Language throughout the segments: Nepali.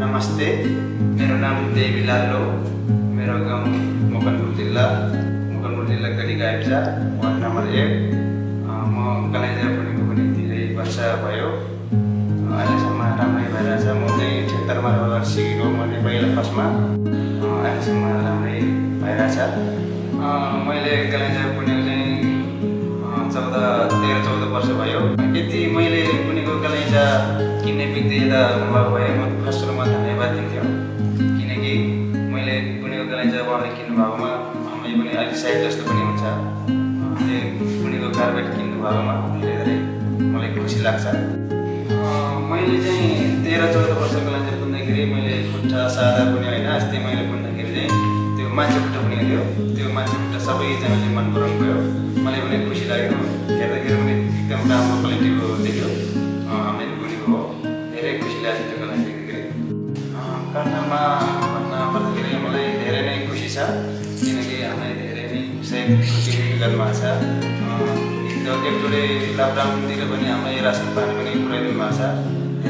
नमस्ते, मेरो नाम देवी लाल हो। मेरो गाउँ मकनपुर जिल्ला गढी गाविस वार्ड नम्बर 1। म कलेजा पढेको पनि धेरै वर्ष भयो। अहिलेसम्म राम्रै भइरहेछ। म चाहिँ 76 मा सिकेको मैले पहिला फर्स्टमा। अहिलेसम्म राम्रै भइरहेछ। मैले कलेजा पुगेको चाहिँ 13-14 वर्ष भयो। यति मैले पुगेको कलेजा किन्ने व्यक्ति यता हुनुभएको भए म फर्स्ट सुरुमा धन्यवाद दिन्थ्यो, किनकि मैले बुनेको कलेजा उहाँले किन्नु भएकोमा हामी पनि अलिक सायद जस्तो पनि हुन्छ। त्यो बुनेको कार्पेट किन्नु भएकोमा धेरै धेरै मलाई खुसी लाग्छ। मैले चाहिँ 13-14 वर्षको कलेजा बुन्दाखेरि मैले खुट्टा सादा बुने होइन। अस्ति मैले बुन्दाखेरि चाहिँ त्यो मान्छे खुट्टा बुनेको थियो। त्यो मान्छे खुट्टा सबैजनाले मन पराउनु भयो। मलाई पनि खुसी लाग्यो। हेर्दाखेरि पनि एकदम राम्रो क्वालिटीको देख्यो। हामीले बुनेको हो। धेरै खुसी लाग्यो त्यो कलेजा देख्दाखेरि। कर्णमा भन्न पर्दाखेरि मलाई धेरै नै खुसी छ, किनकि हामीलाई धेरै नै सहयोग गर्नुभएको छ। एकचोटि लकडाउनतिर पनि हामीलाई रासन पानी पनि पुऱ्याइदिनु भएको छ।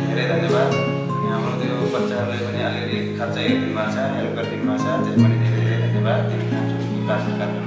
धेरै धन्यवाद। अनि हाम्रो त्यो बच्चाहरूलाई पनि अलिअलि खर्च हेरिदिनु भएको छ, हेल्प गरिदिनु भएको छ। त्यसमा पनि धेरै धेरै धन्यवाद दिन चाहन्छु।